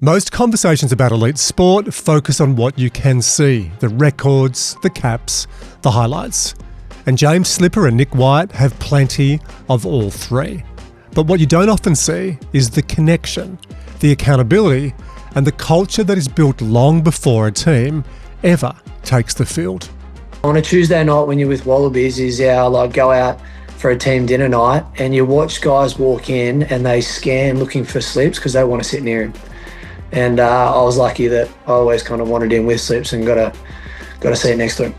Most conversations about elite sport focus on what you can see, the records, the caps, the highlights. And James Slipper and Nic White have plenty of all three. But what you don't often see is the connection, the accountability, and the culture that is built long before a team ever takes the field. On a Tuesday night when you're with Wallabies is our go out for a team dinner night and you watch guys walk in and they scan looking for Slips because they want to sit near him. And I was lucky that I always kind of wanted in with Slips and got a seat next to him.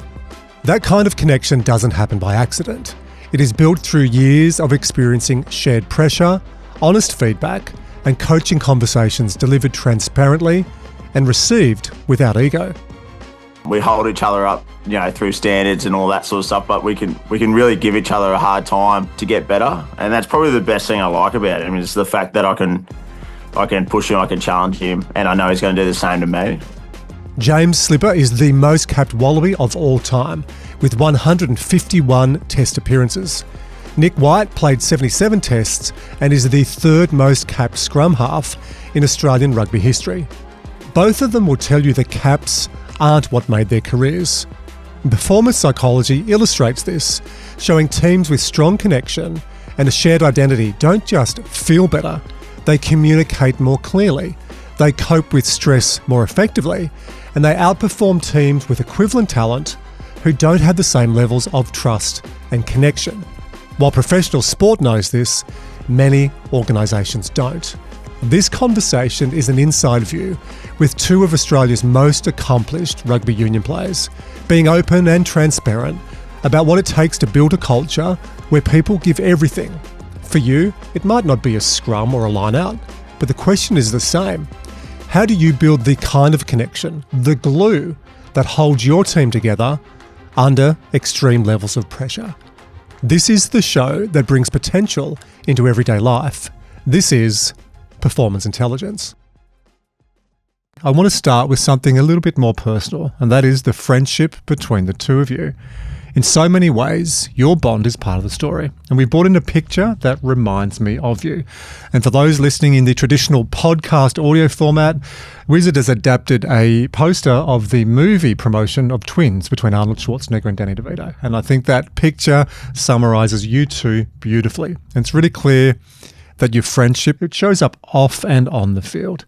That kind of connection doesn't happen by accident. It is built through years of experiencing shared pressure, honest feedback, and coaching conversations delivered transparently and received without ego. We hold each other up, through standards and all that sort of stuff, but we can really give each other a hard time to get better. And that's probably the best thing I like about him is the fact that I can push him, I can challenge him, and I know he's going to do the same to me. James Slipper is the most capped Wallaby of all time, with 151 test appearances. Nic White played 77 tests and is the third most capped scrum half in Australian rugby history. Both of them will tell you the caps aren't what made their careers. Performance psychology illustrates this, showing teams with strong connection and a shared identity don't just feel better, they communicate more clearly, they cope with stress more effectively, and they outperform teams with equivalent talent who don't have the same levels of trust and connection. While professional sport knows this, many organisations don't. This conversation is an inside view with two of Australia's most accomplished rugby union players, being open and transparent about what it takes to build a culture where people give everything. For you, it might not be a scrum or a line-out, but the question is the same. How do you build the kind of connection, the glue, that holds your team together under extreme levels of pressure? This is the show that brings potential into everyday life. This is Performance Intelligence. I want to start with something a little bit more personal, and that is the friendship between the two of you. In so many ways, your bond is part of the story, and we brought in a picture that reminds me of you. And for those listening in the traditional podcast audio format, Wizard has adapted a poster of the movie promotion of Twins between Arnold Schwarzenegger and Danny DeVito. And I think that picture summarises you two beautifully. And it's really clear that your friendship, it shows up off and on the field.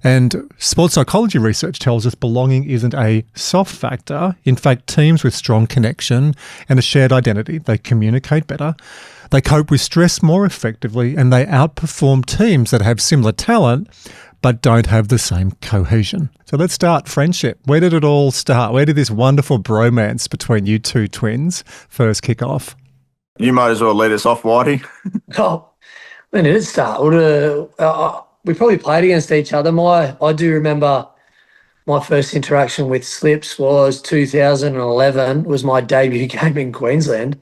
And sports psychology research tells us belonging isn't a soft factor. In fact, teams with strong connection and a shared identity, they communicate better, they cope with stress more effectively, and they outperform teams that have similar talent but don't have the same cohesion. So let's start friendship. Where did it all start? Where did this wonderful bromance between you two twins first kick off? You might as well lead us off, Whitey. Oh, when did it start? We probably played against each other. I do remember my first interaction with Slips was 2011, was my debut game in Queensland.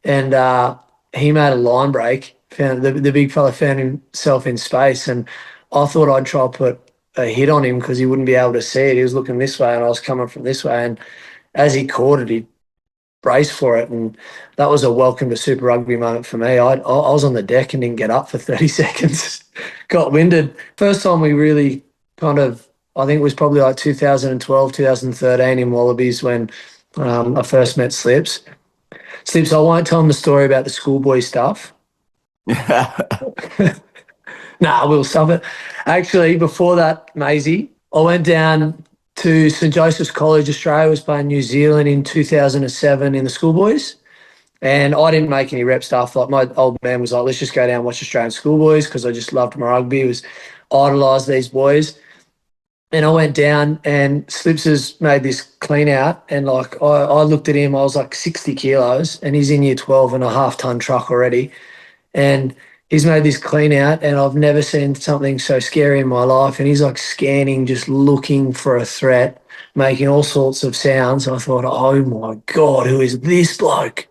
And he made a line break, found the big fella found himself in space, and I thought I'd try to put a hit on him because he wouldn't be able to see it. He was looking this way and I was coming from this way. And as he caught it, he braced for it, and that was a welcome to Super Rugby moment for me. I was on the deck and didn't get up for 30 seconds. Got winded. First time we really I think it was probably like 2012, 2013 in Wallabies when I first met Slips. Slips, I won't tell him the story about the schoolboy stuff. Nah, we'll stop it. Actually, before that, Maisie, I went down to St Joseph's College. Australia was playing New Zealand in 2007 in the schoolboys, and I didn't make any rep stuff. Like my old man was like, let's just go down and watch Australian schoolboys because I just loved my rugby. It was idolised these boys. And I went down and Slips has made this clean out, and I looked at him, I was like 60 kilos and he's in year 12 and a half-ton truck already. And he's made this clean out, and I've never seen something so scary in my life. And he's like scanning, just looking for a threat, making all sorts of sounds. I thought, oh my God, who is this bloke?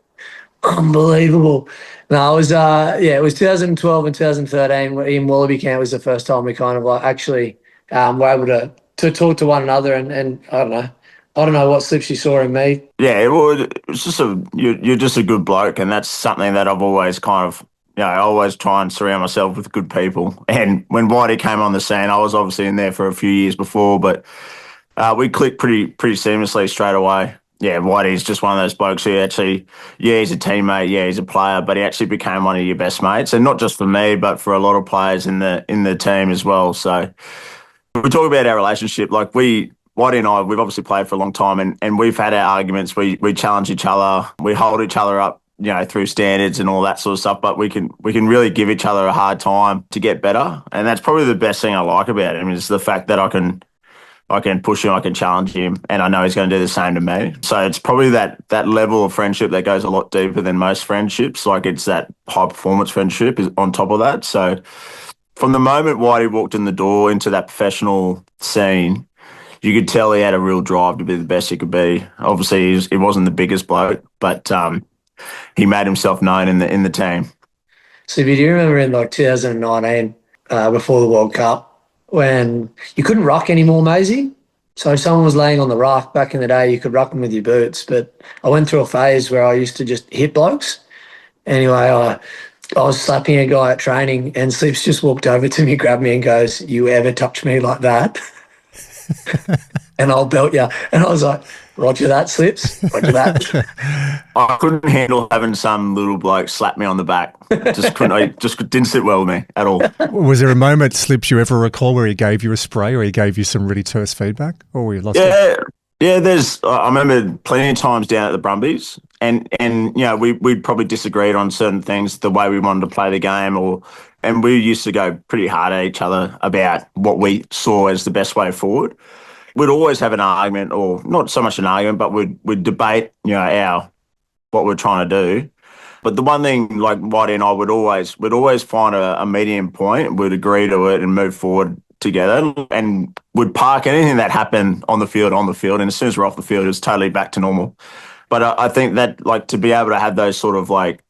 Unbelievable. No, it was, it was 2012 and 2013 in Wallaby camp was the first time we kind of actually were able to talk to one another. And I don't know what Slips you saw in me. Yeah, well, it's just you're just a good bloke, and that's something that I've always kind of I always try and surround myself with good people. And when Whitey came on the scene, I was obviously in there for a few years before, but we clicked pretty seamlessly straight away. Yeah, Whitey's just one of those blokes who actually, yeah, he's a teammate, yeah, he's a player, but he actually became one of your best mates, and not just for me, but for a lot of players in the team as well. So we talk about our relationship, like Whitey and I, we've obviously played for a long time, and we've had our arguments. We challenge each other, we hold each other up, through standards and all that sort of stuff. But we can really give each other a hard time to get better, and that's probably the best thing I like about him is the fact that I can push him, I can challenge him, and I know he's going to do the same to me. So it's probably that level of friendship that goes a lot deeper than most friendships. Like it's that high performance friendship is on top of that. So from the moment Whitey walked in the door into that professional scene, you could tell he had a real drive to be the best he could be. Obviously, he wasn't the biggest bloke, but he made himself known in the team. So do you remember in like 2019, before the World Cup, when you couldn't ruck anymore, Maisie? So if someone was laying on the ruck back in the day, you could ruck them with your boots. But I went through a phase where I used to just hit blokes. Anyway, I was slapping a guy at training and Slips just walked over to me, grabbed me and goes, "You ever touch me like that? And I'll belt you." And I was like, "Roger that, Slips, roger that." I couldn't handle having some little bloke slap me on the back. Just couldn't. It just didn't sit well with me at all. Was there a moment, Slips, you ever recall where he gave you a spray or he gave you some really terse feedback? Or were you lost? Yeah. I remember plenty of times down at the Brumbies, and we'd probably disagreed on certain things, the way we wanted to play the game, and we used to go pretty hard at each other about what we saw as the best way forward. We'd always have an argument, or not so much an argument, but we'd debate, what we're trying to do. But the one thing, like Whitey and I we'd always find a medium point. We'd agree to it and move forward together, and would park anything that happened on the field. And as soon as we're off the field, it was totally back to normal. But I think that, like, to be able to have those sort of like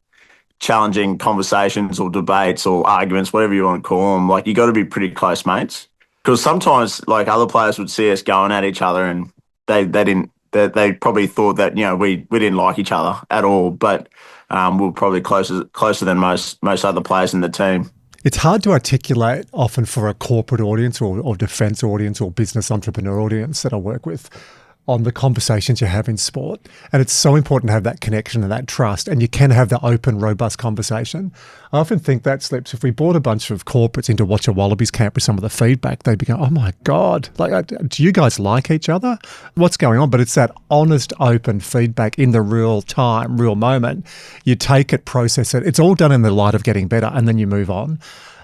challenging conversations or debates or arguments, whatever you want to call them, like you got to be pretty close mates. Because sometimes, like, other players would see us going at each other, and they probably thought that we didn't like each other at all. But we were probably closer than most other players in the team. It's hard to articulate often for a corporate audience or defence audience or business entrepreneur audience that I work with on the conversations you have in sport. And it's so important to have that connection and that trust, and you can have the open, robust conversation. I often think that, Slips, if we brought a bunch of corporates in to watch a Wallabies camp with some of the feedback, they'd be going, "Oh my God, like, do you guys like each other? What's going on?" But it's that honest, open feedback in the real time, real moment. You take it, process it. It's all done in the light of getting better, and then you move on.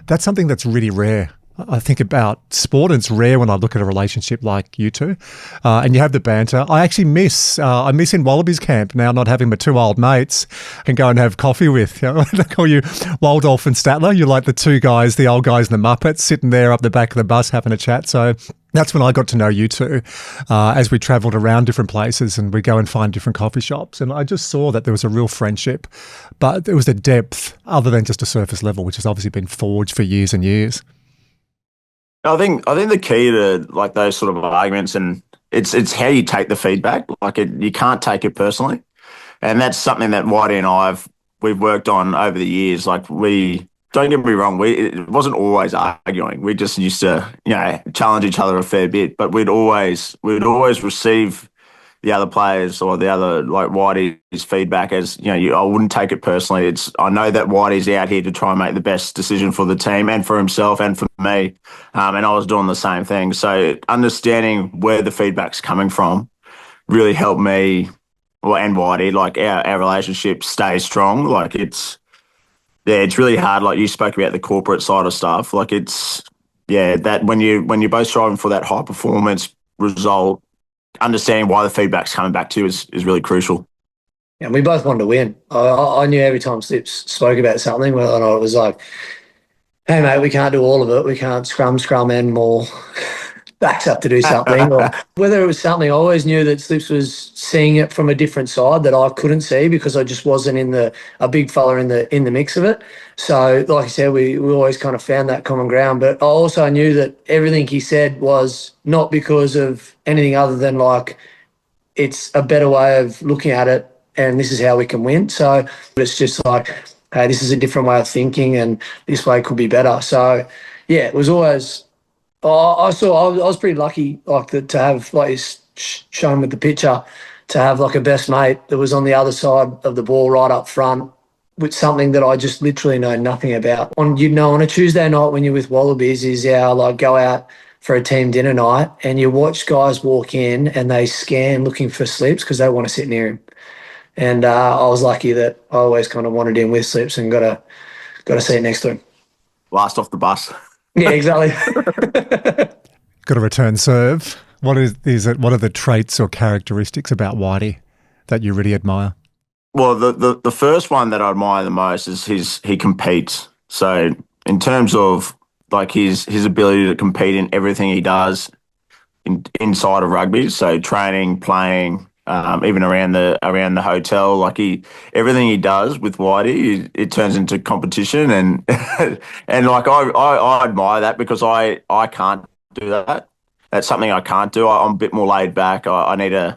That's something that's really rare. I think about sport, and it's rare when I look at a relationship like you two, and you have the banter. I actually miss in Wallabies camp now not having my two old mates I can go and have coffee with. They call you Waldolf and Statler. You're like the two guys, the old guys in the Muppets, sitting there up the back of the bus having a chat. So that's when I got to know you two as we travelled around different places and we go and find different coffee shops. And I just saw that there was a real friendship, but there was a depth other than just a surface level, which has obviously been forged for years and years. I think the key to like those sort of arguments, and it's how you take the feedback. Like you can't take it personally, and that's something that Whitey and we've worked on over the years. Like don't get me wrong, it wasn't always arguing. We just used to challenge each other a fair bit, but we'd always receive the other players or the other, like, Whitey's feedback as, I wouldn't take it personally. I know that Whitey's out here to try and make the best decision for the team and for himself and for me. And I was doing the same thing. So understanding where the feedback's coming from really helped me and Whitey, like our relationship stays strong. Like it's really hard. Like you spoke about the corporate side of stuff. Like that when you're both striving for that high performance result, understanding why the feedback's coming back to you is really crucial. And we both wanted to win. I knew every time Slips spoke about something, and I was like, "Hey mate, we can't do all of it. We can't scrum and more backs up to do something." Or whether it was something, I always knew that Slips was seeing it from a different side that I couldn't see because I just wasn't a big fella in the mix of it. So like I said, we always kind of found that common ground. But I also knew that everything he said was not because of anything other than like it's a better way of looking at it and this is how we can win. So it's just like hey, this is a different way of thinking and this way could be better. So, yeah, it was always – I was pretty lucky to have, like it's shown with the picture, to have like a best mate that was on the other side of the ball right up front with something that I just literally know nothing about. On a Tuesday night when you're with Wallabies is our like go out for a team dinner night and you watch guys walk in and they scan looking for Slips because they want to sit near him. And I was lucky that I always kind of wanted him with Slips and got a seat next to him. Last off the bus. Yeah, exactly. Got a return serve. What are the traits or characteristics about Whitey that you really admire? Well, the first one that I admire the most is he competes. So in terms of like his ability to compete in everything he does inside of rugby, so training, playing, even around the hotel, like everything he does with Whitey, it turns into competition, and and like I admire that because I can't do that. That's something I can't do. I'm a bit more laid back. I need to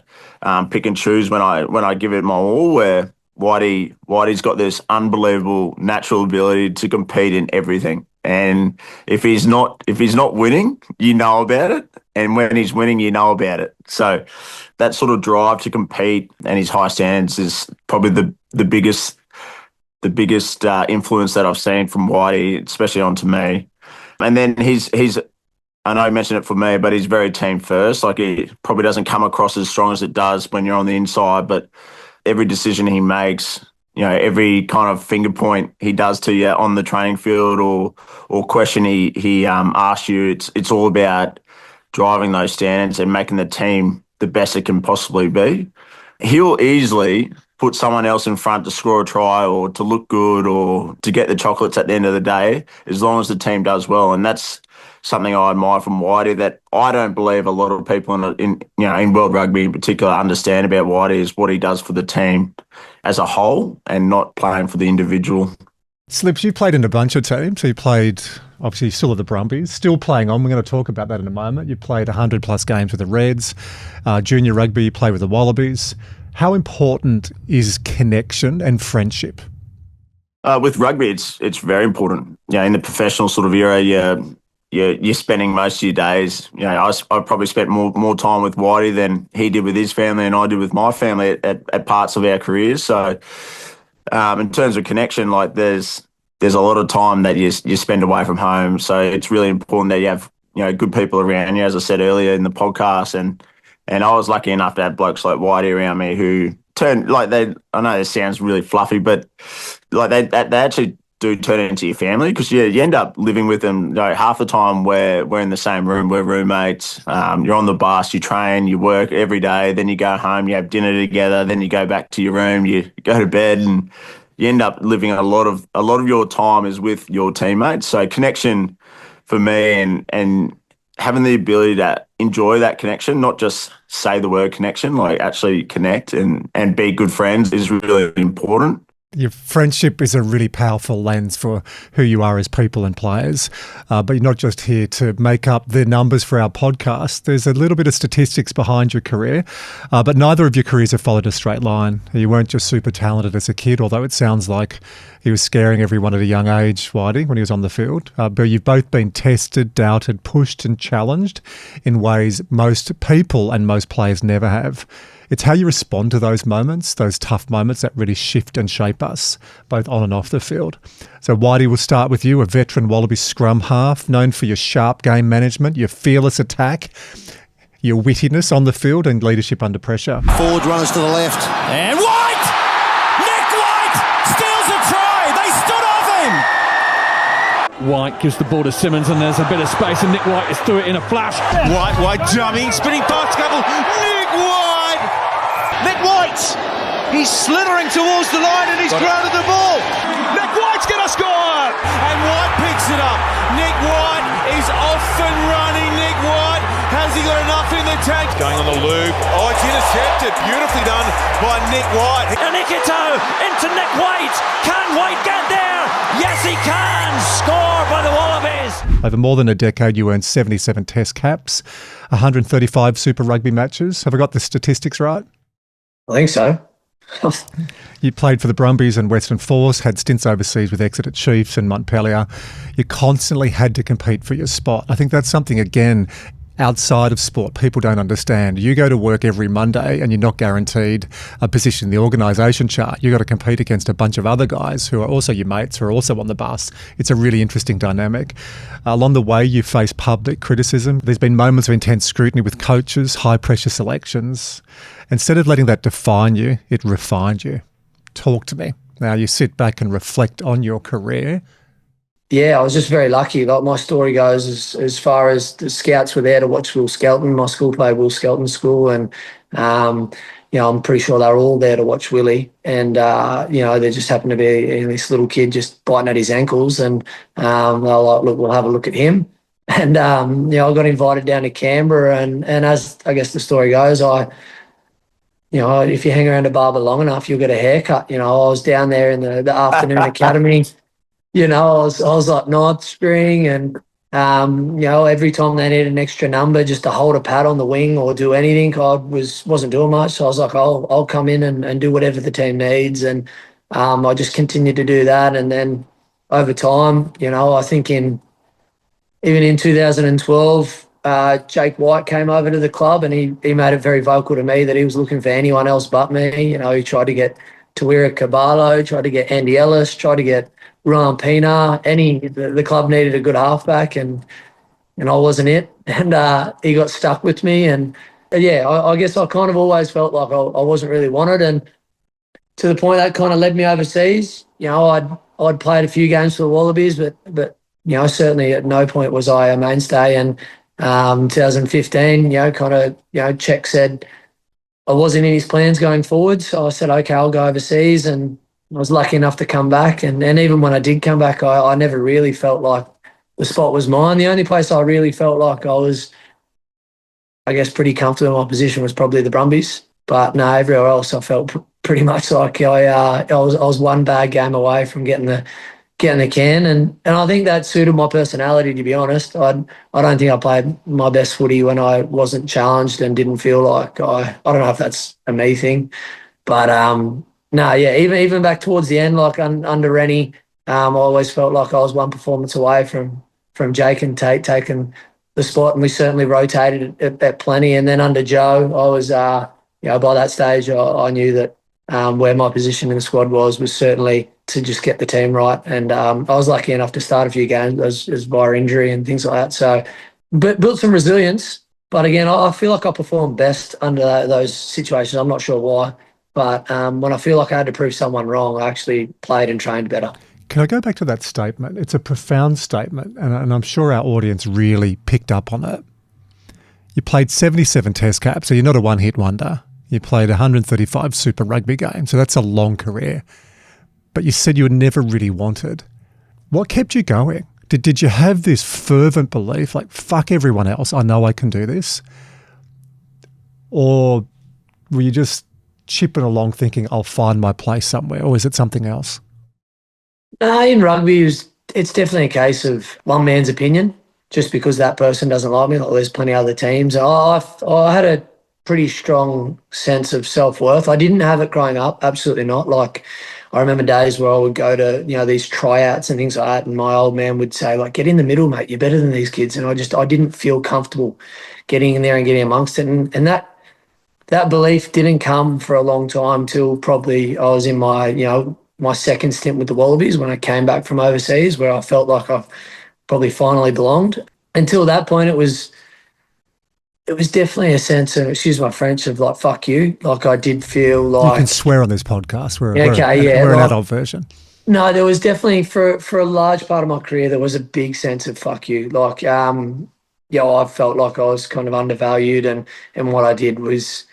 pick and choose when I give it my all. Where Whitey's got this unbelievable natural ability to compete in everything. And if he's not winning, you know about it. And when he's winning, you know about it. So that sort of drive to compete and his high standards is probably the biggest influence that I've seen from Whitey, especially onto me. And then he's I know I mentioned it for me, but he's very team first. Like it probably doesn't come across as strong as it does when you're on the inside, but every decision he makes, every kind of finger point he does to you on the training field or question he asks you, it's all about driving those standards and making the team the best it can possibly be. He'll easily put someone else in front to score a try or to look good or to get the chocolates at the end of the day, as long as the team does well. And that's something I admire from Whitey that I don't believe a lot of people in world rugby in particular understand about Whitey is what he does for the team as a whole and not playing for the individual. Slips, you played in a bunch of teams. So you played, obviously, still at the Brumbies, still playing on. We're going to talk about that in a moment. You played 100-plus games with the Reds. Junior rugby, you played with the Wallabies. How important is connection and friendship? With rugby, it's very important. In the professional sort of era, you're spending most of your days. I probably spent more time with Whitey than he did with his family and I did with my family at parts of our careers. So in terms of connection, like there's a lot of time that you spend away from home. So it's really important that you have good people around you, as I said earlier in the podcast. And I was lucky enough to have blokes like Whitey around me who turned I know this sounds really fluffy, but like they actually do turn into your family because you end up living with them. Half the time we're in the same room, we're roommates. You're on the bus, you train, you work every day, then you go home, you have dinner together, then you go back to your room, you go to bed, and you end up living a lot of your time is with your teammates. So connection for me and having the ability to enjoy that connection, not just say the word connection, like actually connect and be good friends is really important. Your friendship is a really powerful lens for who you are as people and players, but you're not just here to make up the numbers for our podcast. There's a little bit of statistics behind your career, but neither of your careers have followed a straight line. You weren't just super talented as a kid, although it sounds like he was scaring everyone at a young age, Whitey, when he was on the field. But you've both been tested, doubted, pushed and challenged in ways most people and most players never have. It's how you respond to those moments, those tough moments that really shift and shape us, both on and off the field. So Whitey, we'll start with you, a veteran Wallaby scrum half, known for your sharp game management, your fearless attack, your wittiness on the field and leadership under pressure. Forward runners to the left. And White! Nic White steals a try! They stood off him! White gives the ball to Simmons and there's a bit of space and Nic White is through it in a flash. White dummy, spinning past couple. Nic White! He's slithering towards the line and he's grounded the ball. Nic White's going to score! And White picks it up. Nic White is off and running. Nic White, has he got enough in the tank? Going on the loop. Oh, it's intercepted. Beautifully done by Nic White. And Ikito into Nic White. Can White get there? Yes, he can. Score by the Wallabies. Over more than a decade, you earned 77 test caps, 135 Super Rugby matches. Have I got the statistics right? I think so. You played for the Brumbies and Western Force, had stints overseas with Exeter Chiefs and Montpellier. You constantly had to compete for your spot. I think that's something, again, outside of sport, people don't understand. You go to work every Monday and you're not guaranteed a position in the organisation chart. You've got to compete against a bunch of other guys who are also your mates, who are also on the bus. It's a really interesting dynamic. Along the way, you face public criticism. There's been moments of intense scrutiny with coaches, high-pressure selections. Instead of letting that define you, it refined you. Talk to me. Now, you sit back and reflect on your career. Yeah, I was just very lucky. Like my story goes, as far as the scouts were there to watch Will Skelton. My school played Will Skelton school, and I'm pretty sure they were all there to watch Willie. And there just happened to be this little kid just biting at his ankles, and they were like, "Look, we'll have a look at him." And I got invited down to Canberra, and as I guess the story goes, if you hang around a barber long enough, you'll get a haircut. I was down there in the afternoon academy. I was like ninth string, and every time they needed an extra number just to hold a pad on the wing or do anything, I wasn't doing much. So I was like, I'll come in and do whatever the team needs, and I just continued to do that. And then over time, I think even in 2012, Jake White came over to the club, and he made it very vocal to me that he was looking for anyone else but me. He tried to get Tawira Caballo, tried to get Andy Ellis, tried to get Ryan Pina. The club needed a good halfback, and I wasn't it. And he got stuck with me. And I guess I kind of always felt like I wasn't really wanted. And to the point that kind of led me overseas. I'd played a few games for the Wallabies, but certainly at no point was I a mainstay. And 2015, Czech said I wasn't in his plans going forward. So I said, okay, I'll go overseas, and I was lucky enough to come back. And even when I did come back, I never really felt like the spot was mine. The only place I really felt like I was, I guess, pretty comfortable in my position was probably the Brumbies. But no, everywhere else I felt pretty much like I was one bad game away from getting the can. And I think that suited my personality, to be honest. I don't think I played my best footy when I wasn't challenged and didn't feel like I don't know if that's a me thing. But even back towards the end, like under Rennie, I always felt like I was one performance away from Jake and Tate taking the spot, and we certainly rotated at plenty. And then under Joe, I was, by that stage, I knew that where my position in the squad was certainly to just get the team right. And I was lucky enough to start a few games as via injury and things like that. So, but built some resilience. But again, I feel like I performed best under those situations. I'm not sure why. But when I feel like I had to prove someone wrong, I actually played and trained better. Can I go back to that statement? It's a profound statement, and I'm sure our audience really picked up on it. You played 77 test caps, so you're not a one-hit wonder. You played 135 Super Rugby games, so that's a long career. But you said you were never really wanted. What kept you going? Did you have this fervent belief, like, fuck everyone else, I know I can do this? Or were you just chipping along thinking I'll find my place somewhere, or is it something else? In rugby, it's definitely a case of one man's opinion. Just because that person doesn't like me, like there's plenty of other teams. I had a pretty strong sense of self-worth. I didn't have it growing up, absolutely not. Like, I remember days where I would go to, these tryouts and things like that, and my old man would say, like, get in the middle, mate, you're better than these kids. And I didn't feel comfortable getting in there and getting amongst it. And that belief didn't come for a long time till probably I was in my second stint with the Wallabies when I came back from overseas, where I felt like I probably finally belonged. Until that point, it was definitely a sense of, excuse my French, of like, fuck you. Like, I did feel like... You can swear on this podcast. We're an adult version. No, there was definitely, for a large part of my career, there was a big sense of fuck you. Like, I felt like I was kind of undervalued, and what I did was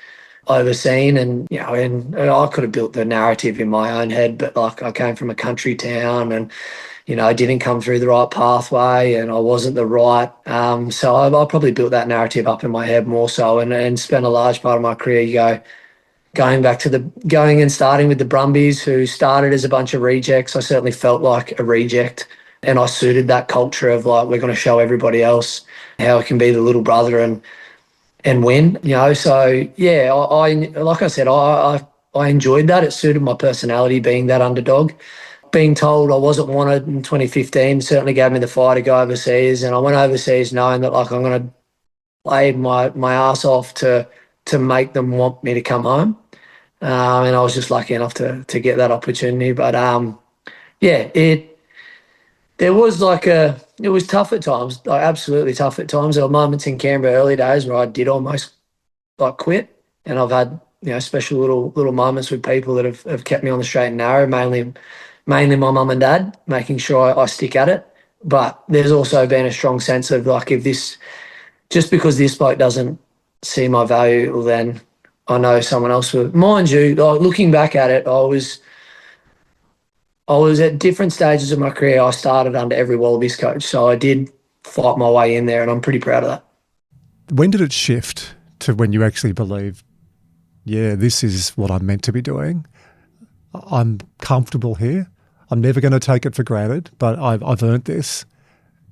overseen, and I could have built the narrative in my own head, but like, I came from a country town, and I didn't come through the right pathway, and I wasn't the right. So I probably built that narrative up in my head more so, and spent a large part of my career going and starting with the Brumbies, who started as a bunch of rejects. I certainly felt like a reject, and I suited that culture of like, we're going to show everybody else how it can be the little brother and win. So yeah, I like I said, I I enjoyed that. It suited my personality, being that underdog. Being told I wasn't wanted in 2015 certainly gave me the fire to go overseas, and I went overseas knowing that like I'm going to play my ass off to make them want me to come home. And I was just lucky enough to get that opportunity. But it was tough at times, like absolutely tough at times. There were moments in Canberra early days where I did almost like quit, and I've had special little moments with people that have kept me on the straight and narrow, mainly my mum and dad, making sure I stick at it. But there's also been a strong sense of like, if this, just because this bloke doesn't see my value, well, then I know someone else will. Mind you, like, looking back at it, I was at different stages of my career. I started under every Wallabies coach, so I did fight my way in there, and I'm pretty proud of that. When did it shift to when you actually believed, yeah, this is what I'm meant to be doing? I'm comfortable here. I'm never going to take it for granted, but I've earned this,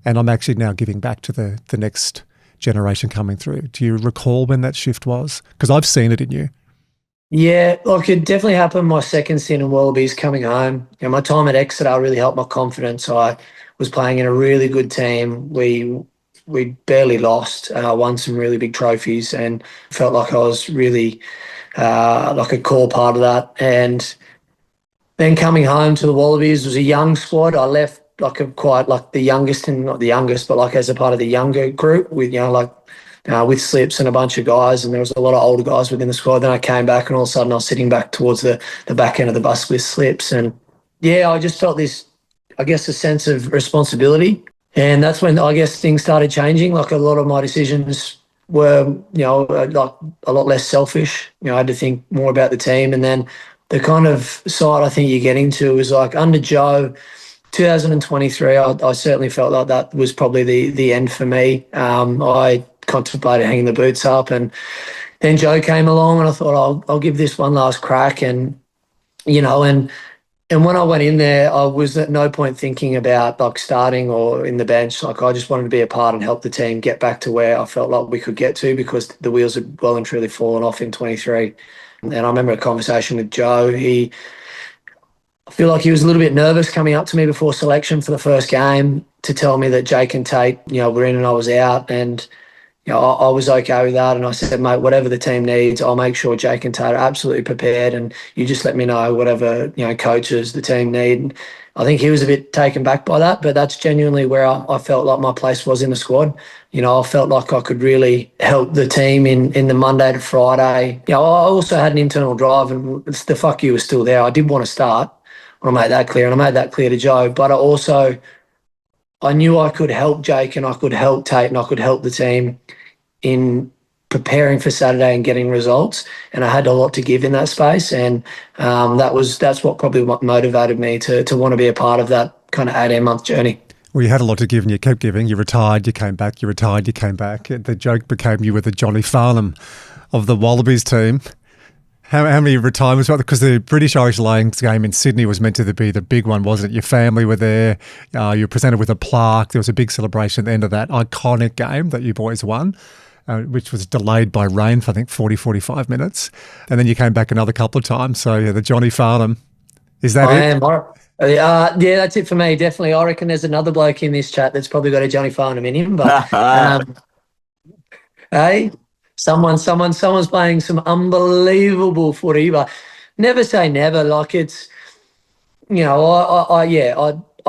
and I'm actually now giving back to the next generation coming through. Do you recall when that shift was? Because I've seen it in you. Yeah, look, it definitely happened my second stint in Wallabies coming home. My time at Exeter really helped my confidence. I was playing in a really good team. We barely lost, won some really big trophies, and felt like I was really like a core part of that. And then coming home to the Wallabies, it was a young squad. I left like quite like the youngest, and not the youngest, but like as a part of the younger group with with Slips and a bunch of guys, and there was a lot of older guys within the squad. Then I came back, and all of a sudden I was sitting back towards the back end of the bus with Slips, and yeah, I just felt this, I guess, a sense of responsibility, and that's when I guess things started changing. Like, a lot of my decisions were, like a lot less selfish. I had to think more about the team, and then the kind of side I think you're getting to is like under Joe. 2023, I certainly felt like that was probably the end for me. I contemplated hanging the boots up, and then Joe came along, and I thought I'll give this one last crack. And and when I went in there, I was at no point thinking about like starting or in the bench. Like, I just wanted to be a part and help the team get back to where I felt like we could get to, because the wheels had well and truly fallen off in 23. And I remember a conversation with Joe. I feel like he was a little bit nervous coming up to me before selection for the first game to tell me that Jake and Tate, were in and I was out. And, I was okay with that. And I said, mate, whatever the team needs, I'll make sure Jake and Tate are absolutely prepared, and you just let me know whatever, coaches the team need. And I think he was a bit taken back by that, but that's genuinely where I felt like my place was in the squad. I felt like I could really help the team in the Monday to Friday. I also had an internal drive, and the fuck you was still there. I did want to start. I made that clear, and I made that clear to Joe. But I knew I could help Jake, and I could help Tate, and I could help the team in preparing for Saturday and getting results. And I had a lot to give in that space, and that's what probably motivated me to want to be a part of that kind of 18-month journey. Well, you had a lot to give, and you kept giving. You retired, you came back. You retired, you came back. The joke became you were the Johnny Farnham of the Wallabies team. How many retirements? Because the British-Irish Lions game in Sydney was meant to be the big one, wasn't it? Your family were there. You were presented with a plaque. There was a big celebration at the end of that iconic game that you boys won, which was delayed by rain for, I think, 45 minutes. And then you came back another couple of times. So, yeah, the Johnny Farnham. Is that it? Yeah, that's it for me, definitely. I reckon there's another bloke in this chat that's probably got a Johnny Farnham in him. But, hey... Someone's playing some unbelievable footy, but never say never. Like, it's, I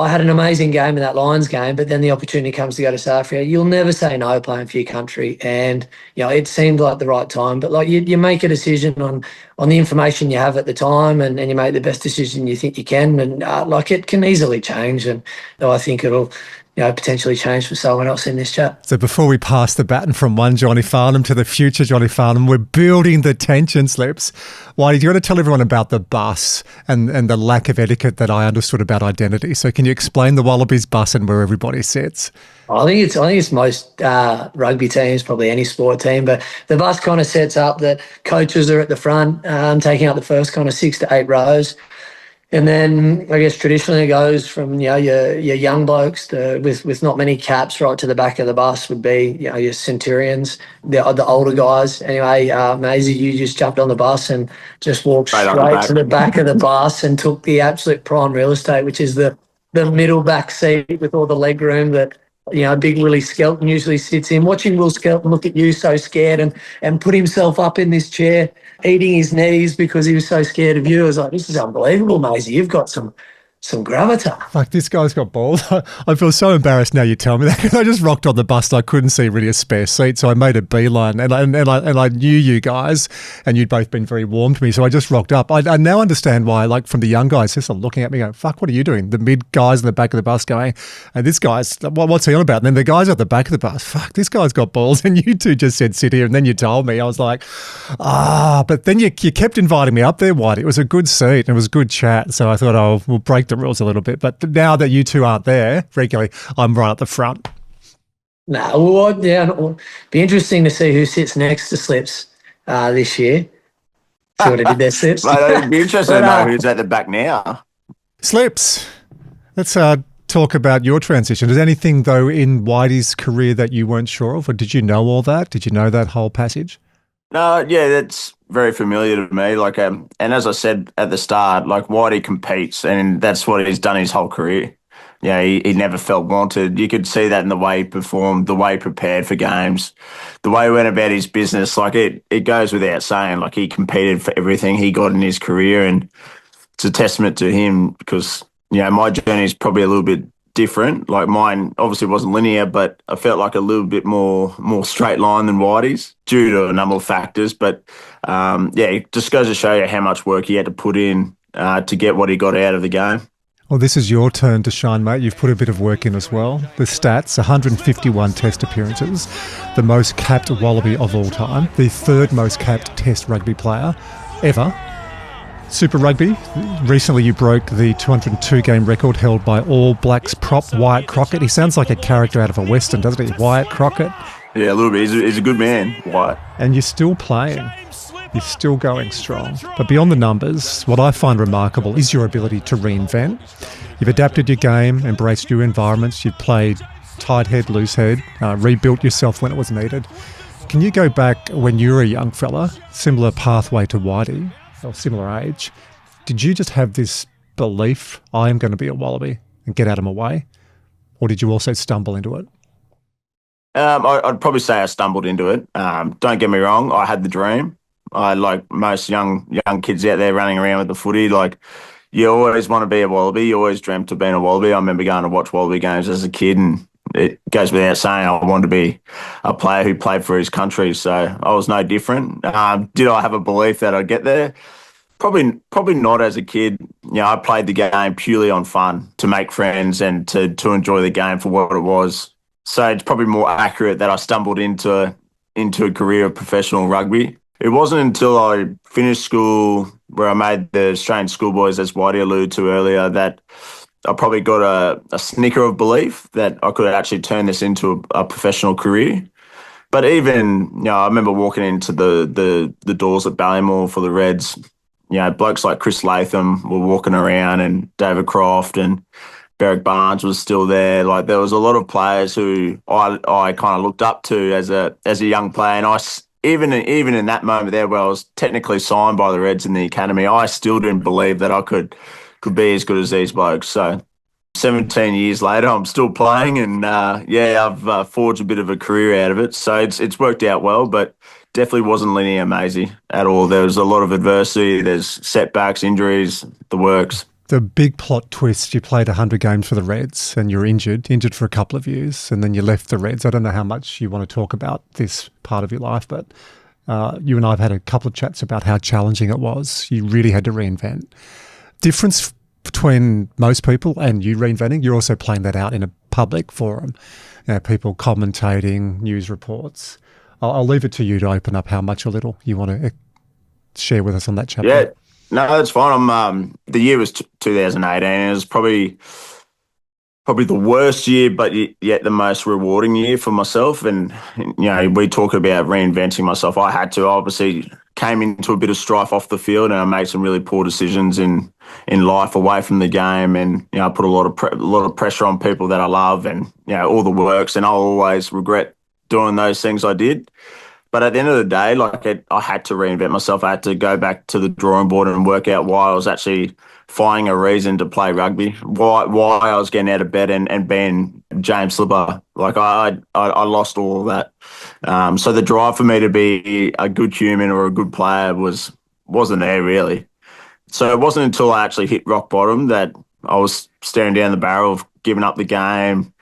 had an amazing game in that Lions game, but then the opportunity comes to go to South Africa. You'll never say no playing for your country, and it seemed like the right time. But like, you make a decision on the information you have at the time, and you make the best decision you think you can, and like, it can easily change, and I think it'll potentially change for someone else in this chat. So before we pass the baton from one Johnny Farnham to the future Johnny Farnham, we're building the tension, Slips. Whitey, do you want to tell everyone about the bus and the lack of etiquette that I understood about identity? So can you explain the Wallabies bus and where everybody sits? I think it's most rugby teams, probably any sport team, but the bus kind of sets up that coaches are at the front, taking up the first kind of 6 to 8 rows. And then I guess traditionally it goes from, your young blokes with not many caps right to the back of the bus would be, your centurions, the older guys. Anyway, Maisie, you just jumped on the bus and just walked Right on the straight back. to the back of the bus and took the absolute prime real estate, which is the middle back seat with all the leg room that, big Willie Skelton usually sits in. Watching Will Skelton look at you so scared and put himself up in this chair, eating his knees because he was so scared of you. I was like, this is unbelievable, Maisie. You've got some gravitas. Like, this guy's got balls. I feel so embarrassed now you tell me that, because I just rocked on the bus and I couldn't see really a spare seat, so I made a beeline, and I knew you guys, and you'd both been very warm to me, so I just rocked up. I now understand why, like, from the young guys just looking at me going, fuck, what are you doing? The mid guys in the back of the bus going, and this guy's, what's he on about? And then the guys at the back of the bus, fuck, this guy's got balls, and you two just said sit here, and then you told me. I was like, but then you kept inviting me up there, White. It was a good seat and it was a good chat, so I thought, we'll break the rules a little bit. But now that you two aren't there regularly, I'm right at the front. It'll be interesting to see who sits next to Slips this year. See what I did there, Slips. Mate, it'd be interesting to know who's at the back now. Slips, let's talk about your transition. Is there anything, though, in Whitey's career that you weren't sure of, or did you know all that? Did you know that whole passage? No, yeah, that's very familiar to me. Like, and as I said at the start, like, Whitey competes, and that's what he's done his whole career. Yeah, he never felt wanted. You could see that in the way he performed, the way he prepared for games, the way he went about his business. Like, it goes without saying, like, he competed for everything he got in his career, and it's a testament to him because, my journey is probably a little bit different. Like, mine obviously wasn't linear, but I felt like a little bit more straight line than Whitey's due to a number of factors. But it just goes to show you how much work he had to put in to get what he got out of the game. Well, this is your turn to shine, mate. You've put a bit of work in as well. The stats, 151 test appearances, the most capped Wallaby of all time, the third most capped test rugby player ever. Super Rugby, recently you broke the 202-game record held by All Blacks prop Wyatt Crockett. He sounds like a character out of a Western, doesn't he? Wyatt Crockett. Yeah, a little bit. He's a good man, Wyatt. And you're still playing. You're still going strong. But beyond the numbers, what I find remarkable is your ability to reinvent. You've adapted your game, embraced new environments. You've played tight head, loose head, rebuilt yourself when it was needed. Can you go back when you were a young fella, similar pathway to Whitey, or similar age, did you just have this belief, I am going to be a Wallaby and get out of my way? Or did you also stumble into it? I'd probably say I stumbled into it. Don't get me wrong, I had the dream. I, like most young kids out there running around with the footy, like, you always want to be a Wallaby. You always dreamt of being a Wallaby. I remember going to watch Wallaby games as a kid, and it goes without saying I wanted to be a player who played for his country, so I was no different. Did I have a belief that I'd get there? Probably not as a kid. I played the game purely on fun, to make friends and to enjoy the game for what it was. So it's probably more accurate that I stumbled into a career of professional rugby. It wasn't until I finished school, where I made the Australian schoolboys, as Whitey alluded to earlier, that I probably got a snicker of belief that I could actually turn this into a professional career. But even, I remember walking into the doors at Ballymore for the Reds, blokes like Chris Latham were walking around, and David Croft and Berrick Barnes was still there. Like, there was a lot of players who I kind of looked up to as a young player, and even in that moment there, where I was technically signed by the Reds in the academy, I still didn't believe that I could be as good as these blokes. So 17 years later, I'm still playing, and I've forged a bit of a career out of it. So it's worked out well, but definitely wasn't linear, Maisie, at all. There was a lot of adversity. There's setbacks, injuries, the works. The big plot twist, you played 100 games for the Reds and you're injured for a couple of years, and then you left the Reds. I don't know how much you want to talk about this part of your life, but you and I have had a couple of chats about how challenging it was. You really had to reinvent. Difference between most people and you reinventing, you're also playing that out in a public forum. People commentating, news reports. I'll leave it to you to open up how much or little you want to share with us on that chapter. Yeah. No, that's fine. The year was 2018. It was probably the worst year, but yet the most rewarding year for myself. And we talk about reinventing myself. I had to. Obviously, came into a bit of strife off the field, and I made some really poor decisions in life away from the game, and I put a lot of pressure on people that I love, and all the works, and I'll always regret doing those things I did. But at the end of the day, I had to reinvent myself. I had to go back to the drawing board and work out why I was actually finding a reason to play rugby, why I was getting out of bed and being James Slipper. I lost all of that. So the drive for me to be a good human or a good player wasn't there really. So it wasn't until I actually hit rock bottom that I was staring down the barrel of giving up the game.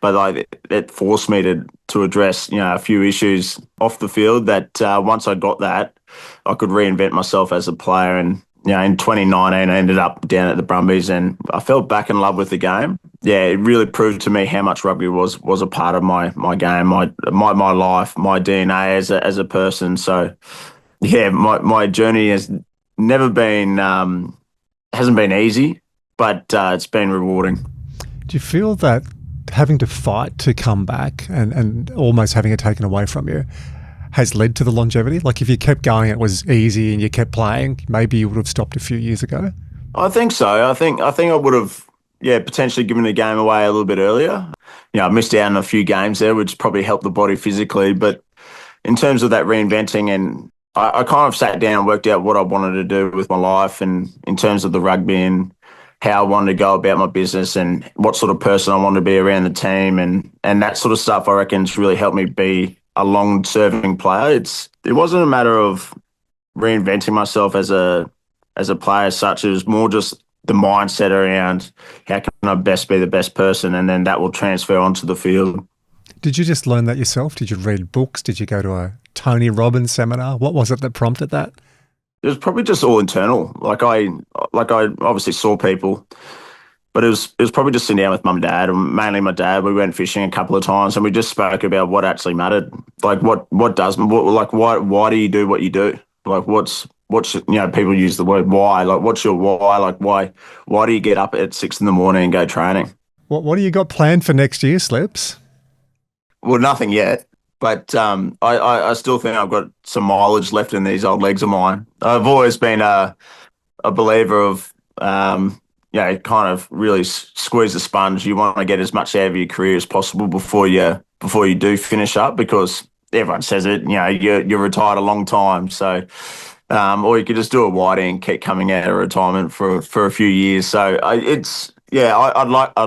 But it forced me to address a few issues off the field that once I got that, I could reinvent myself as a player. And in 2019, I ended up down at the Brumbies, and I fell back in love with the game. Yeah, it really proved to me how much rugby was a part of my game, my life, my DNA as a person. So yeah, my journey has never been hasn't been easy, but it's been rewarding. Do you feel that having to fight to come back and almost having it taken away from you has led to the longevity? Like if you kept going, it was easy and you kept playing, maybe you would have stopped a few years ago? I think so. I think I would have, potentially given the game away a little bit earlier. I missed out on a few games there, which probably helped the body physically. But in terms of that reinventing, and I kind of sat down and worked out what I wanted to do with my life, and in terms of the rugby and how I wanted to go about my business and what sort of person I wanted to be around the team, and that sort of stuff, I reckon, has really helped me be a long-serving player. It wasn't a matter of reinventing myself as a player as such. It was more just the mindset around how can I best be the best person, and then that will transfer onto the field. Did you just learn that yourself? Did you read books? Did you go to a Tony Robbins seminar? What was it that prompted that? It was probably just all internal. I obviously saw people, but it was probably just sitting down with mum and dad, and mainly my dad. We went fishing a couple of times, and we just spoke about what actually mattered. Why do you do what you do? What's people use the word why. What's your why? Why do you get up at 6 a.m. and go training? What do you got planned for next year, Slips? Well, nothing yet. But I still think I've got some mileage left in these old legs of mine. I've always been a believer of, kind of really squeeze the sponge. You want to get as much out of your career as possible before you do finish up, because everyone says it. You're retired a long time, so or you could just do a whitey and keep coming out of retirement for a few years. So I'd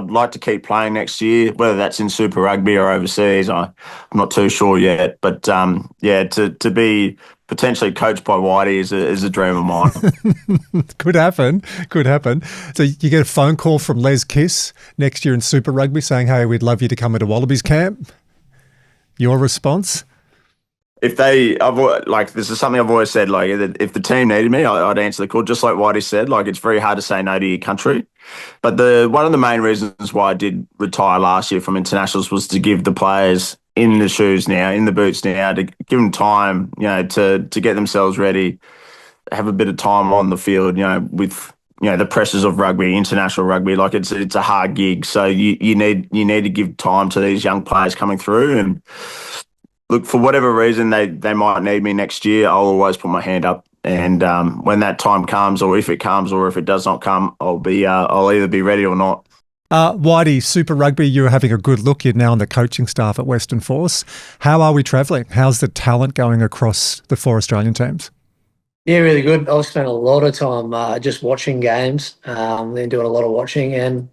like to keep playing next year, whether that's in Super Rugby or overseas. I'm not too sure yet, but to be potentially coached by Whitey is a dream of mine. Could happen. So you get a phone call from Les Kiss next year in Super Rugby saying, "Hey, we'd love you to come into Wallabies camp." Your response? This is something I've always said, if the team needed me, I'd answer the call. Just like Whitey said, it's very hard to say no to your country. But one of the main reasons why I did retire last year from internationals was to give the players in the shoes now, in the boots now, to give them time, to get themselves ready, have a bit of time on the field, with the pressures of rugby, international rugby. It's a hard gig, so you need to give time to these young players coming through. And look, for whatever reason they might need me next year, I'll always put my hand up. And when that time comes, or if it comes, or if it does not come, I'll either be ready or not. Whitey, Super Rugby, you're having a good look. You're now on the coaching staff at Western Force. How are we travelling? How's the talent going across the 4 Australian teams? Yeah, really good. I've spent a lot of time just watching games, then doing a lot of watching, and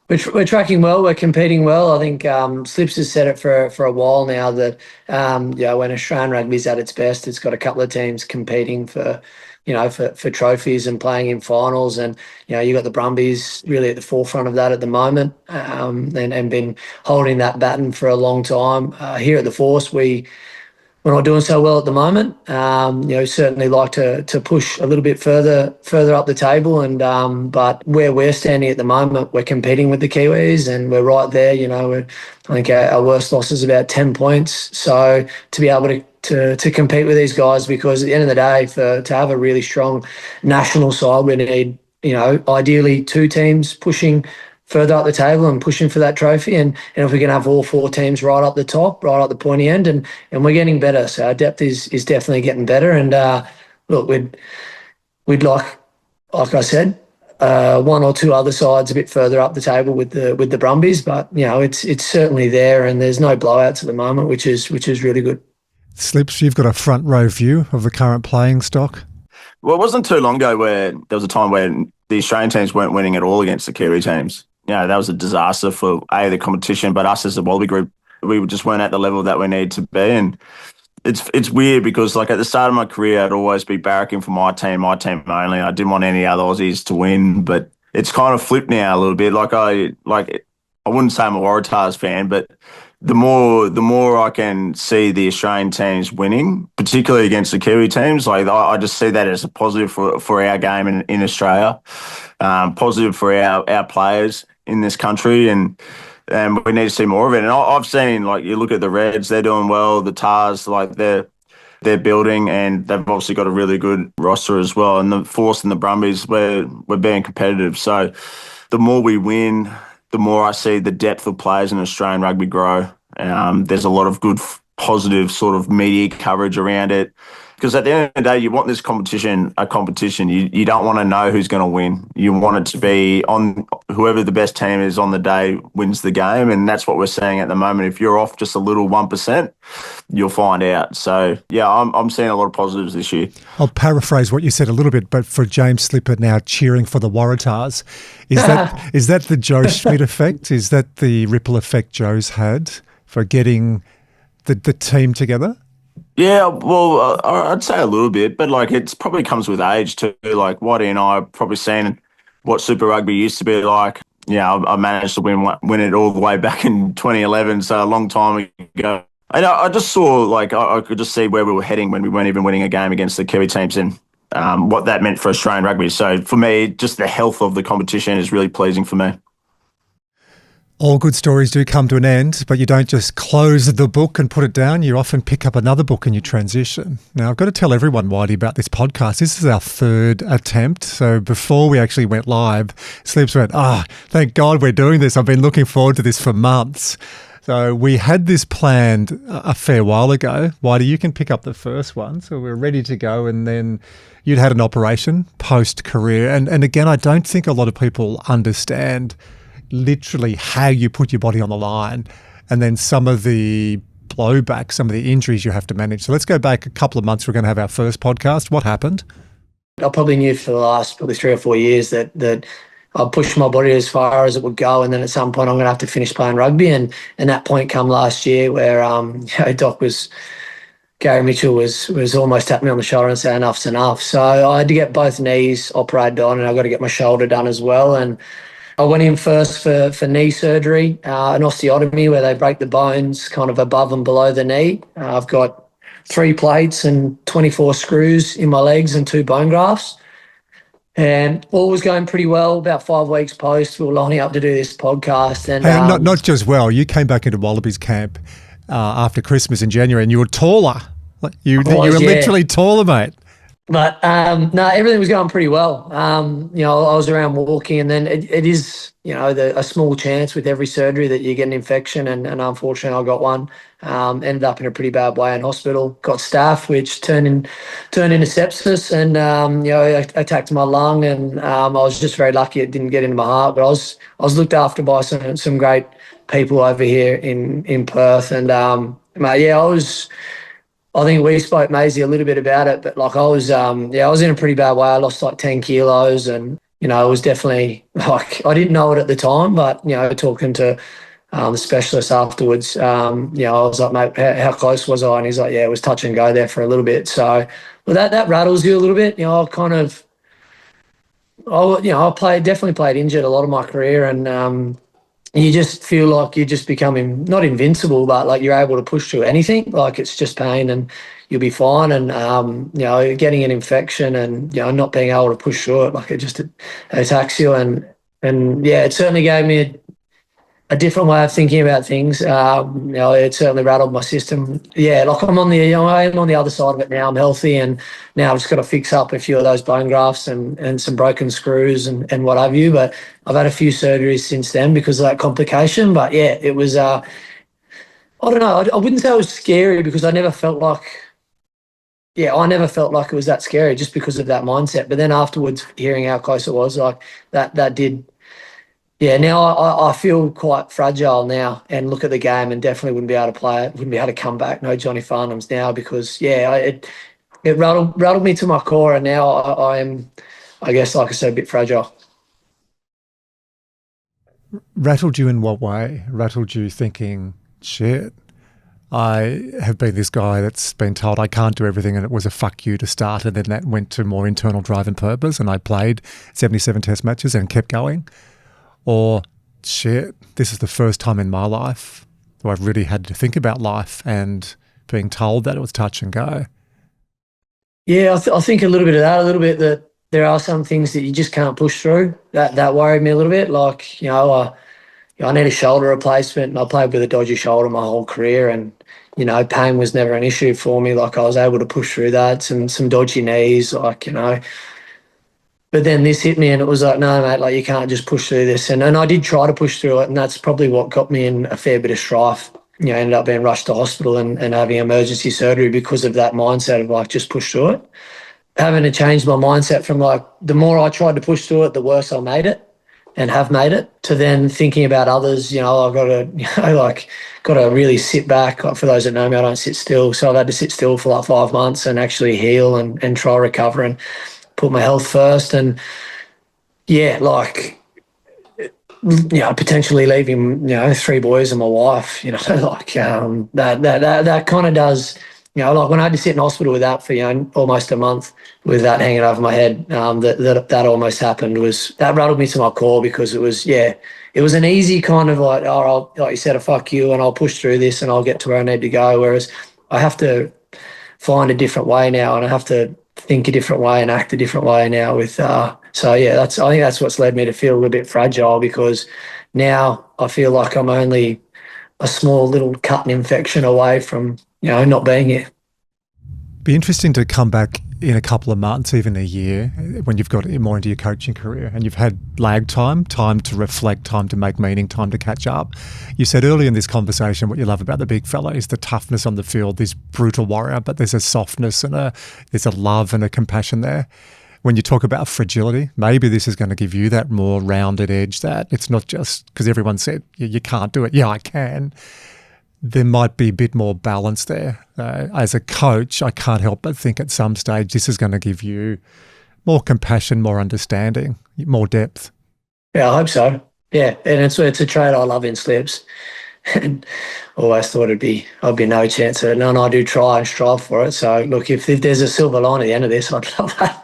we're tracking well. We're competing well. I think Slips has said it for a while now that when Australian rugby's at its best, it's got a couple of teams competing for trophies and playing in finals, and you got the Brumbies really at the forefront of that at the moment, and been holding that baton for a long time. Here at the Force, we're not doing so well at the moment. Certainly like to push a little bit further up the table, and but where we're standing at the moment, we're competing with the Kiwis, and we're right there. I think our worst loss is about 10 points. So to be able to compete with these guys, because at the end of the day, to have a really strong national side, we need ideally 2 teams pushing further up the table and pushing for that trophy, and if we can have all 4 teams right up the top, right up the pointy end, and we're getting better. So our depth is definitely getting better, and look, we'd like I said, one or two other sides a bit further up the table with the Brumbies, but it's certainly there, and there's no blowouts at the moment, which is really good. Slips, you've got a front row view of the current playing stock. Well, it wasn't too long ago where there was a time where the Australian teams weren't winning at all against the Kiwi teams. That was a disaster for the competition, but us as a Wallaby group, we just weren't at the level that we need to be. And it's weird because at the start of my career, I'd always be barracking for my team only. I didn't want any other Aussies to win, but it's kind of flipped now a little bit. I wouldn't say I'm a Waratahs fan, but the more I can see the Australian teams winning, particularly against the Kiwi teams, I just see that as a positive for our game in Australia, positive for our players in this country, and we need to see more of it. And I've seen, you look at the Reds, they're doing well. The Tars, they're building, and they've obviously got a really good roster as well. And the Force and the Brumbies, we're being competitive. So the more we win, the more I see the depth of players in Australian rugby grow. There's a lot of good, positive sort of media coverage around it. Because at the end of the day, you want this competition a competition. You don't want to know who's going to win. You want it to be on whoever the best team is on the day wins the game, and that's what we're seeing at the moment. If you're off just a little 1%, you'll find out. So, yeah, I'm seeing a lot of positives this year. I'll paraphrase what you said a little bit, but for James Slipper now cheering for the Waratahs, is that the Joe Schmidt effect? Is that the ripple effect Joe's had for getting the team together? Yeah, well, I'd say a little bit, but it probably comes with age too. Whitey and I have probably seen what Super Rugby used to be like. I managed to win it all the way back in 2011, so a long time ago. And I just saw, I could just see where we were heading when we weren't even winning a game against the Kiwi teams, and what that meant for Australian rugby. So for me, just the health of the competition is really pleasing for me. All good stories do come to an end, but you don't just close the book and put it down. You often pick up another book and you transition. Now, I've got to tell everyone, Whitey, about this podcast. This is our third attempt. So before we actually went live, Slips went, thank God we're doing this. I've been looking forward to this for months. So we had this planned a fair while ago. Whitey, you can pick up the first one. So we're ready to go, and then you'd had an operation post-career. And again, I don't think a lot of people understand literally how you put your body on the line, and then some of the blowback, some of the injuries you have to manage. So let's go back a couple of months. We're going to have our first podcast. What happened? I probably knew for the last 3 or 4 years that I pushed my body as far as it would go, and then at some point I'm going to have to finish playing rugby. And that point come last year where Gary Mitchell was almost tapping me on the shoulder and saying enough's enough. So I had to get both knees operated on, and I got to get my shoulder done as well. And I went in first for knee surgery, an osteotomy where they break the bones kind of above and below the knee. I've got 3 plates and 24 screws in my legs and 2 bone grafts. And all was going pretty well. About 5 weeks post, we were lining up to do this podcast. And not just well, you came back into Wallabies camp after Christmas in January, and you were taller. You were literally taller, mate. But no, everything was going pretty well. I was around walking, and then it is, a small chance with every surgery that you get an infection, and unfortunately I got one. Ended up in a pretty bad way in hospital. Got staph, which turned into sepsis, and attacked my lung. And I was just very lucky it didn't get into my heart. But I was looked after by some great people over here in Perth, and I think we spoke, Maisie, a little bit about it, but I was in a pretty bad way. I lost 10 kilos, and it was definitely I didn't know it at the time, but talking to the specialist afterwards, I was like, mate, how close was I? And he's like, yeah, it was touch and go there for a little bit. So, well, that rattles you a little bit. I definitely played injured a lot of my career, and you just feel like you're just becoming not invincible, but you're able to push through anything. It's just pain and you'll be fine. And, getting an infection and, not being able to push through it, it just attacks you. And it certainly gave me a different way of thinking about things. It certainly rattled my system. Yeah, I'm on the other side of it now. I'm healthy, and now I've just got to fix up a few of those bone grafts and some broken screws and what have you. But I've had a few surgeries since then because of that complication. But yeah, it was, I don't know, I wouldn't say it was scary because I never felt like yeah, I never felt like it was that scary just because of that mindset. But then afterwards, hearing how close it was, like that did. Yeah, now I feel quite fragile now and look at the game and definitely wouldn't be able to play it, wouldn't be able to come back. No Johnny Farnhams now because, yeah, it rattled me to my core, and now I am, I guess, like I said, a bit fragile. Rattled you in what way? Rattled you thinking, shit, I have been this guy that's been told I can't do everything, and it was a fuck you to start, and then that went to more internal drive and purpose, and I played 77 test matches and kept going? Or, shit, this is the first time in my life where I've really had to think about life and being told that it was touch and go? Yeah, I think a little bit of that, a little bit that there are some things that you just can't push through. That worried me a little bit. Like, I need a shoulder replacement, and I played with a dodgy shoulder my whole career, and, pain was never an issue for me. Like, I was able to push through that, some dodgy knees, But then this hit me, and it was like, no, mate, like, you can't just push through this. And I did try to push through it, and that's probably what got me in a fair bit of strife. Ended up being rushed to hospital and having emergency surgery because of that mindset of, like, just push through it. Having to change my mindset from, like, the more I tried to push through it, the worse I made it and have made it, to then thinking about others. I've got to, got to really sit back. For those that know me, I don't sit still. So I've had to sit still for like 5 months and actually heal and try to recover and put my health first. And yeah, potentially leaving, 3 boys and my wife, that kind of does, when I had to sit in hospital with that for, almost a month with that hanging over my head, that almost happened, that rattled me to my core, because it was an easy kind of like, like you said, a fuck you, and I'll push through this and I'll get to where I need to go. Whereas I have to find a different way now, and I have to think a different way and act a different way now with, I think that's what's led me to feel a little bit fragile, because now I feel like I'm only a small little cut and infection away from, not being here. Be interesting to come back in a couple of months, even a year, when you've got more into your coaching career and you've had lag time to reflect, time to make meaning, time to catch up. You said earlier in this conversation what you love about the big fella is the toughness on the field, this brutal warrior, but there's a softness and there's a love and a compassion there. When you talk about fragility, maybe this is going to give you that more rounded edge, that it's not just because everyone said, you can't do it. Yeah, I can. There might be a bit more balance there. As a coach, I can't help but think at some stage this is going to give you more compassion, more understanding, more depth. Yeah, I hope so. Yeah, and it's a trait I love in slips. And always thought I'd be no chance at it. And I do try and strive for it. So, look, if there's a silver line at the end of this, I'd love that.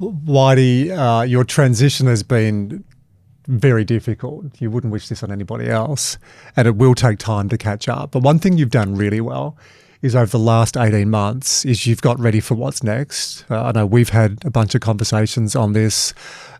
Whitey, your transition has been very difficult. You wouldn't wish this on anybody else, and it will take time to catch up. But one thing you've done really well is over the last 18 months is you've got ready for what's next. I know we've had a bunch of conversations on this.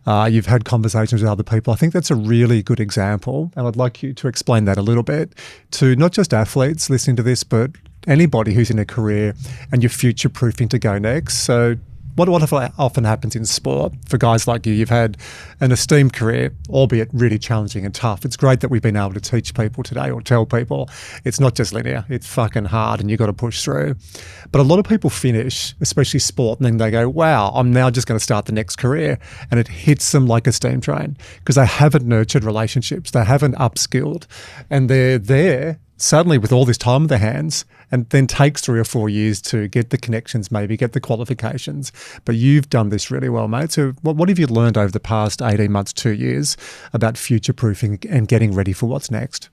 You've had conversations with other people. I think that's a really good example, and I'd like you to explain that a little bit to not just athletes listening to this, but anybody who's in a career and you're future-proofing to go next. So what often happens in sport, for guys like you, you've had an esteemed career, albeit really challenging and tough. It's great that we've been able to teach people today, or tell people it's not just linear, it's fucking hard and you've got to push through. But a lot of people finish, especially sport, and then they go, wow, I'm now just going to start the next career. And it hits them like a steam train because they haven't nurtured relationships, they haven't upskilled, and they're there suddenly with all this time in their hands, and then takes 3 or 4 years to get the connections, maybe get the qualifications. But you've done this really well, mate. So what have you learned over the past 18 months, 2 years about future-proofing and getting ready for what's next?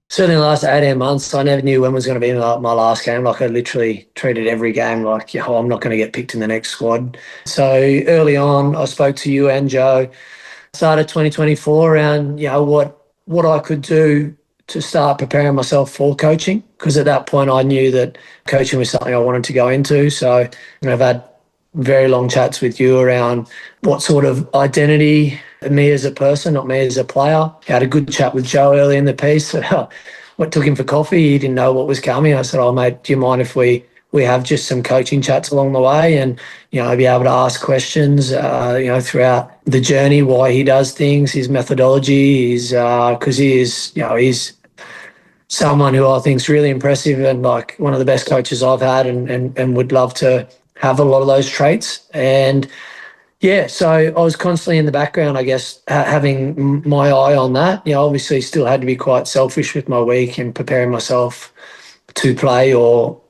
Certainly the last 18 months, I never knew when was going to be my last game. Like, I literally treated every game like, I'm not going to get picked in the next squad. So early on, I spoke to you and Joe, started 2024 around, what I could do to start preparing myself for coaching, because at that point I knew that coaching was something I wanted to go into. So I've had very long chats with you around what sort of identity, me as a person, not me as a player. I had a good chat with Joe early in the piece. What took him for coffee, he didn't know what was coming. I said, mate, do you mind if we have just some coaching chats along the way, and be able to ask questions throughout the journey, why he does things, his methodology, because he's someone who I think is really impressive and like one of the best coaches I've had, and would love to have a lot of those traits. And yeah, so I was constantly in the background, I guess, having my eye on that. Obviously still had to be quite selfish with my week and preparing myself to play, or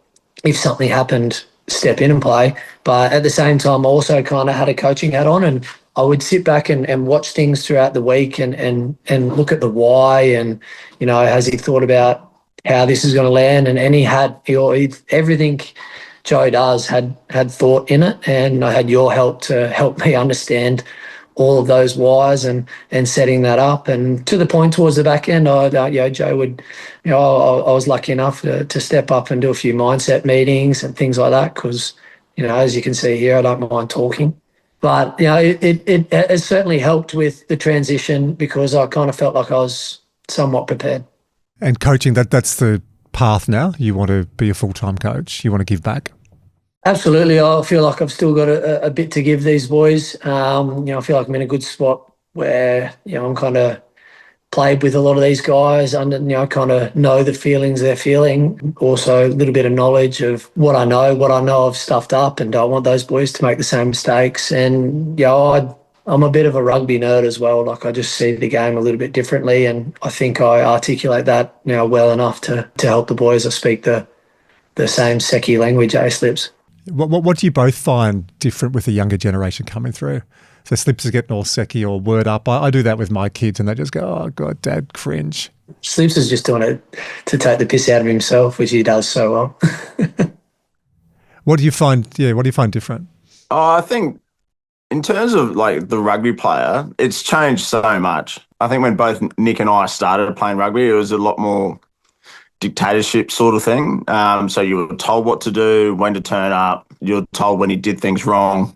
if something happened, step in and play. But at the same time, I also kind of had a coaching hat on, and I would sit back and watch things throughout the week and look at the why, and, has he thought about how this is going to land? And he had everything Joe does had thought in it, and I had your help to help me understand all of those whys and setting that up. And to the point towards the back end, Joe would, I was lucky enough to step up and do a few mindset meetings and things like that because, as you can see here, I don't mind talking. But, it certainly helped with the transition because I kind of felt like I was somewhat prepared. And coaching, that's the path now? You want to be a full-time coach? You want to give back? Absolutely. I feel like I've still got a bit to give these boys. I feel like I'm in a good spot where, I'm kind of played with a lot of these guys and, kind of know the feelings they're feeling. Also a little bit of knowledge of what I know I've stuffed up, and I want those boys to make the same mistakes. And, I'm a bit of a rugby nerd as well. Like I just see the game a little bit differently, and I think I articulate that now well enough to help the boys. I speak the same Seki language, Slips. What do you both find different with the younger generation coming through? So Slips is getting all Seki or word up. I do that with my kids and they just go, oh, God, Dad, cringe. Slips is just doing it to take the piss out of himself, which he does so well. What do you find different? I think in terms of like the rugby player, it's changed so much. I think when both Nick and I started playing rugby, it was a lot more dictatorship sort of thing. So you were told what to do, when to turn up. You were told when you did things wrong.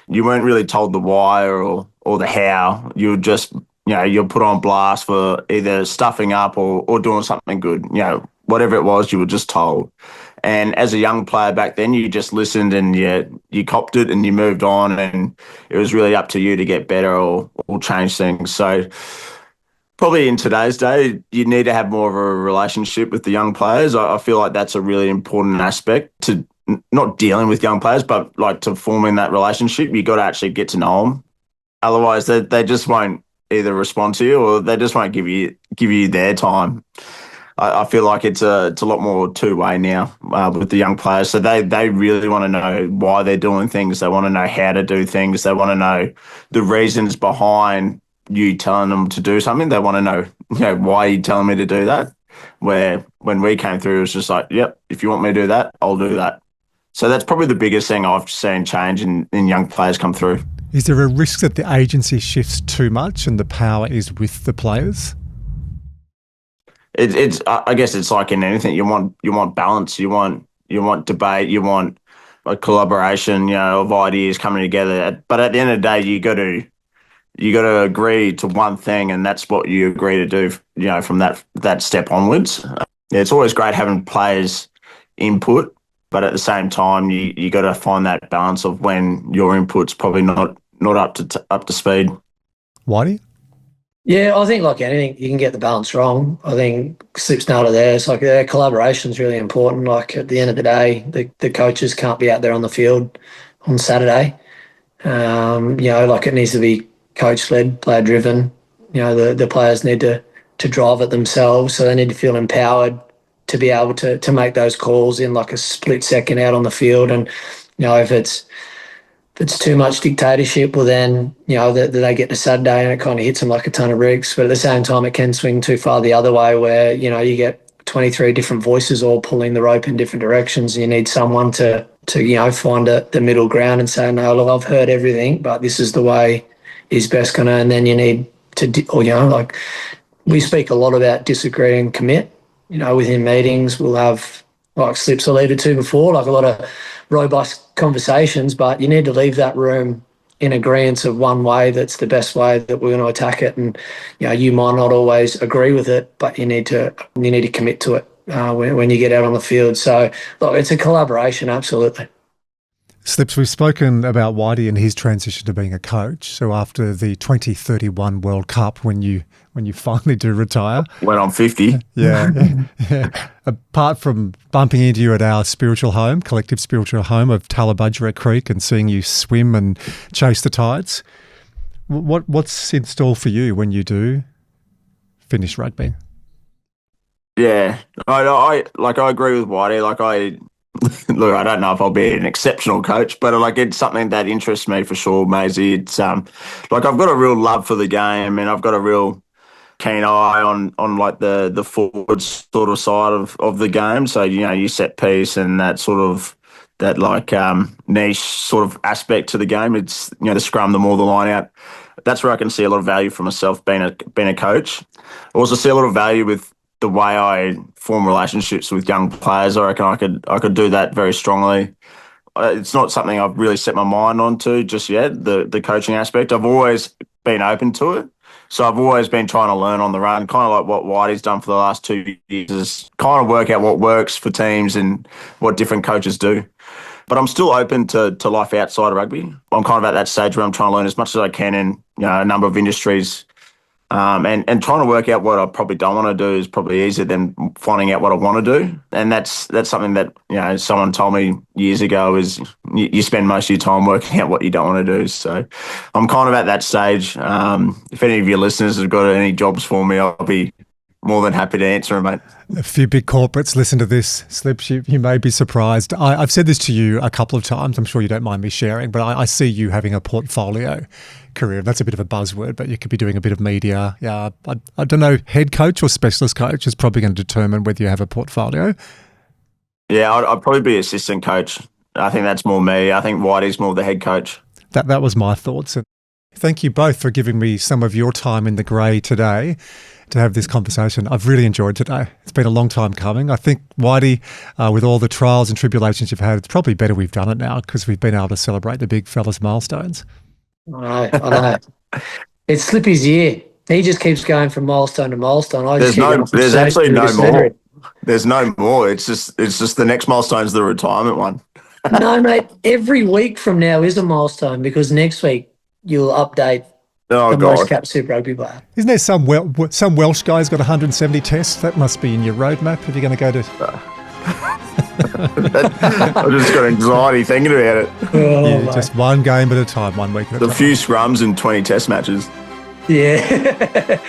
You weren't really told the why or the how. You were just, you're put on blast for either stuffing up or doing something good. Whatever it was, you were just told. And as a young player back then, you just listened and you copped it and you moved on, and it was really up to you to get better or change things. So probably in today's day, you need to have more of a relationship with the young players. I feel like that's a really important aspect to not dealing with young players, but like to forming that relationship. You got to actually get to know them. Otherwise, they just won't either respond to you or they just won't give you their time. I feel like it's a lot more two-way now with the young players. So they really want to know why they're doing things. They want to know how to do things. They want to know the reasons behind you telling them to do something. They want to know, why are you telling me to do that? Where when we came through, it was just like, yep, if you want me to do that, I'll do that. So that's probably the biggest thing I've seen change in young players come through. Is there a risk that the agency shifts too much and the power is with the players? It's I guess it's like in anything. You want balance. You want debate. You want a collaboration. Of ideas coming together. But at the end of the day, you got to agree to one thing, and that's what you agree to do. From that step onwards. It's always great having players' input, but at the same time, you got to find that balance of when your input's probably not up to speed. Whitey? Yeah, I think like anything, you can get the balance wrong. I think Slip's nailed it there. It's like their collaboration is really important. Like at the end of the day, the coaches can't be out there on the field on Saturday. Like it needs to be coach-led, player-driven. The players need to drive it themselves, so they need to feel empowered to be able to make those calls in like a split second out on the field. And, if it's too much dictatorship, well then, they get to Saturday and it kind of hits them like a ton of bricks. But at the same time, it can swing too far the other way where, you get 23 different voices all pulling the rope in different directions. And you need someone to find the middle ground and say, no, look, I've heard everything, but this is the way is best going to. And then you need to, we speak a lot about disagree and commit. Within meetings, we'll have, like Slips alluded to before, like a lot of robust conversations, but you need to leave that room in agreement of one way that's the best way that we're going to attack it. And, you might not always agree with it, but you need to commit to it when you get out on the field. So, look, it's a collaboration, absolutely. Slips, we've spoken about Whitey and his transition to being a coach. So after the 2031 World Cup, when you finally do retire. When I'm 50. Yeah. Apart from bumping into you at our spiritual home, collective spiritual home of Tallabudgera Creek, and seeing you swim and chase the tides, what's in store for you when you do finish rugby? Yeah, I agree with Whitey. Look, I don't know if I'll be an exceptional coach, but it's something that interests me for sure, Maisie. It's I've got a real love for the game, and I've got a real keen eye on the forward sort of side of the game. So you set piece and that sort of niche sort of aspect to the game. It's the scrum, the more the line out. That's where I can see a lot of value for myself being a coach. I also see a lot of value with the way I form relationships with young players. I reckon I could do that very strongly. It's not something I've really set my mind onto just yet, the coaching aspect. I've always been open to it. So I've always been trying to learn on the run, kind of like what Whitey's done for the last 2 years, is kind of work out what works for teams and what different coaches do. But I'm still open to life outside of rugby. I'm kind of at that stage where I'm trying to learn as much as I can in a number of industries. And trying to work out what I probably don't want to do is probably easier than finding out what I want to do. And that's something that someone told me years ago is you spend most of your time working out what you don't want to do. So I'm kind of at that stage. If any of your listeners have got any jobs for me, I'll be more than happy to answer them, mate. A few big corporates listen to this, Slips. You may be surprised. I've said this to you a couple of times. I'm sure you don't mind me sharing, but I see you having a portfolio career. That's a bit of a buzzword, but you could be doing a bit of media. Yeah, I don't know, head coach or specialist coach is probably going to determine whether you have a portfolio. Yeah, I'd probably be assistant coach. I think that's more me. I think Whitey's more the head coach. That was my thoughts. And thank you both for giving me some of your time in the grey today to have this conversation. I've really enjoyed today. It's been a long time coming. I think, Whitey, with all the trials and tribulations you've had, it's probably better we've done it now because we've been able to celebrate the big fella's milestones. I know. It's Slippy's year. He just keeps going from milestone to milestone. There's actually no more. There's no more. It's just the next milestone's the retirement one. No, mate. Every week from now is a milestone because next week you'll update the most capped Super Rugby player. Isn't there some Welsh guy's got 170 tests? That must be in your roadmap if you're going to go to... I've just got anxiety thinking about it. Yeah, just one game at a time, 1 week at a time. A few scrums and 20 test matches. Yeah.